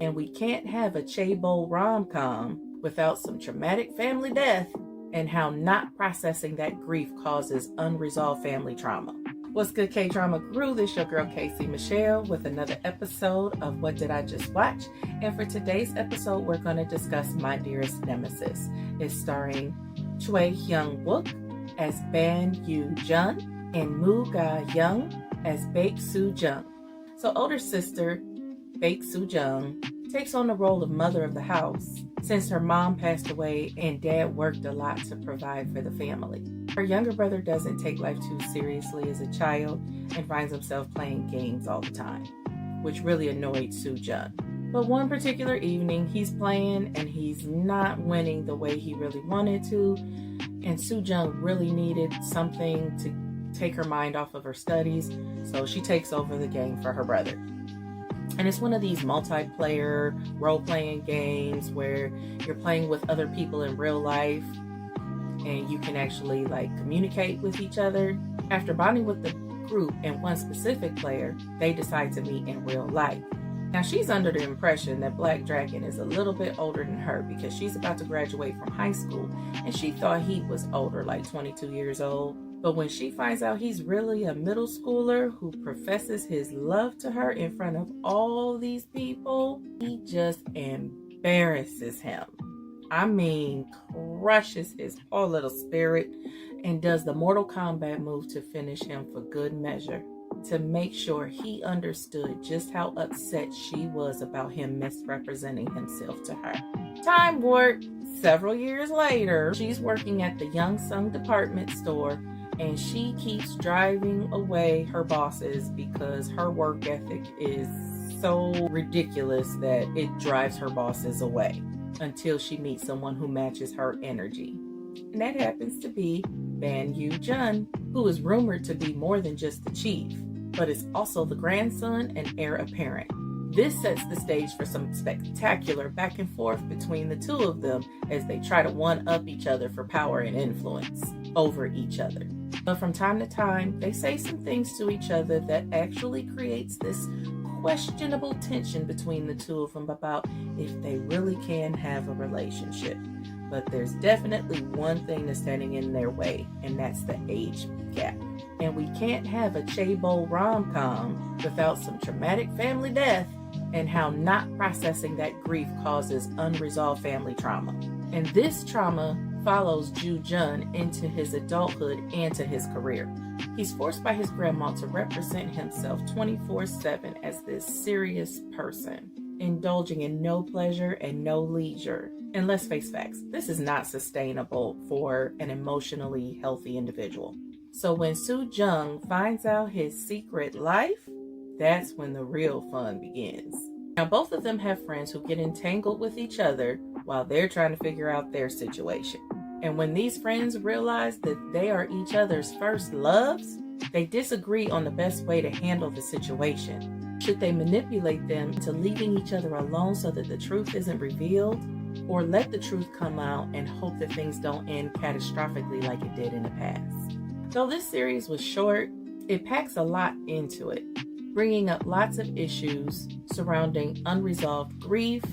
And we can't have a chaebol rom-com without some traumatic family death and how not processing that grief causes unresolved family trauma. What's good, K-Drama crew? This your girl, Casey Michelle, with another episode of What Did I Just Watch? And for today's episode, we're going to discuss My Dearest Nemesis. It's starring Choi Hyun Wook as Ban Joo Yeon and Moo Ga-young as Baek Su Jeong. So older sister Baek Su Jeong takes on the role of mother of the house since her mom passed away and dad worked a lot to provide for the family. Her younger brother doesn't take life too seriously as a child and finds himself playing games all the time, which really annoyed Su Jeong. But one particular evening, he's playing and he's not winning the way he really wanted to, and Su Jeong really needed something to take her mind off of her studies, so she takes over the game for her brother. And it's one of these multiplayer role-playing games where you're playing with other people in real life and you can actually communicate with each other. After bonding with the group and one specific player, they decide to meet in real life. Now she's under the impression that Black Dragon is a little bit older than her because she's about to graduate from high school and she thought he was older, like 22 years old. But when she finds out he's really a middle schooler who professes his love to her in front of all these people, he just embarrasses him. I mean, crushes his whole little spirit and does the Mortal Kombat move to finish him for good measure, to make sure he understood just how upset she was about him misrepresenting himself to her. Time warp. Several years later, she's working at the Young Sung department store and she keeps driving away her bosses because her work ethic is so ridiculous that it drives her bosses away until she meets someone who matches her energy. And that happens to be Ban Joo Yeon, who is rumored to be more than just the chief, but is also the grandson and heir apparent. This sets the stage for some spectacular back and forth between the two of them as they try to one-up each other for power and influence over each other. But from time to time, they say some things to each other that actually creates this questionable tension between the two of them about if they really can have a relationship. But there's definitely one thing that's standing in their way, and that's the age gap. And we can't have a chaebol rom-com without some traumatic family death and how not processing that grief causes unresolved family trauma. And this trauma follows Joo Yeon into his adulthood and to his career. He's forced by his grandma to represent himself 24/7 as this serious person, indulging in no pleasure and no leisure. And let's face facts, this is not sustainable for an emotionally healthy individual. So when Su Jeong finds out his secret life, that's when the real fun begins. Now both of them have friends who get entangled with each other while they're trying to figure out their situation. And when these friends realize that they are each other's first loves, they disagree on the best way to handle the situation. Should they manipulate them into leaving each other alone so that the truth isn't revealed? Or let the truth come out and hope that things don't end catastrophically like it did in the past? Though this series was short, it packs a lot into it, bringing up lots of issues surrounding unresolved grief,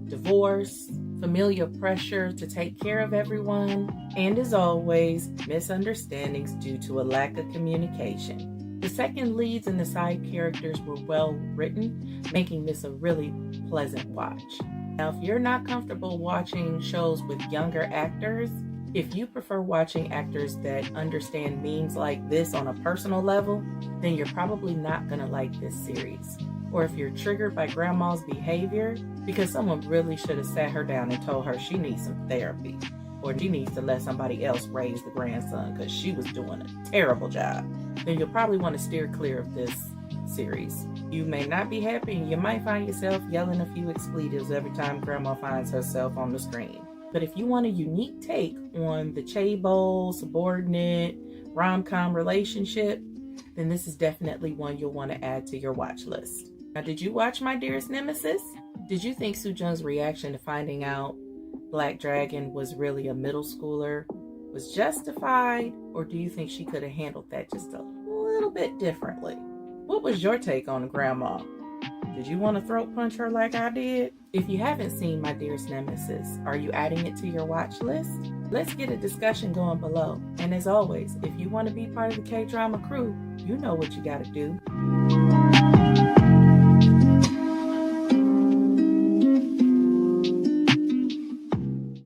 divorce, familial pressure to take care of everyone, and as always, misunderstandings due to a lack of communication. The second leads and the side characters were well written, making this a really pleasant watch. Now, if you're not comfortable watching shows with younger actors, if you prefer watching actors that understand memes like this on a personal level, then you're probably not going to like this series. Or if you're triggered by grandma's behavior, because someone really should have sat her down and told her she needs some therapy, or she needs to let somebody else raise the grandson because she was doing a terrible job, then you'll probably want to steer clear of this series. You may not be happy and you might find yourself yelling a few expletives every time grandma finds herself on the screen. But if you want a unique take on the chaebol, subordinate, rom-com relationship, then this is definitely one you'll want to add to your watch list. Now, did you watch My Dearest Nemesis? Did you think Su Jeong's reaction to finding out Black Dragon was really a middle schooler was justified, or do you think she could have handled that just a little bit differently? What was your take on Grandma? Did you want to throat punch her like I did? If you haven't seen My Dearest Nemesis, are you adding it to your watch list? Let's get a discussion going below. And as always, if you want to be part of the K-Drama crew, you know what you gotta do.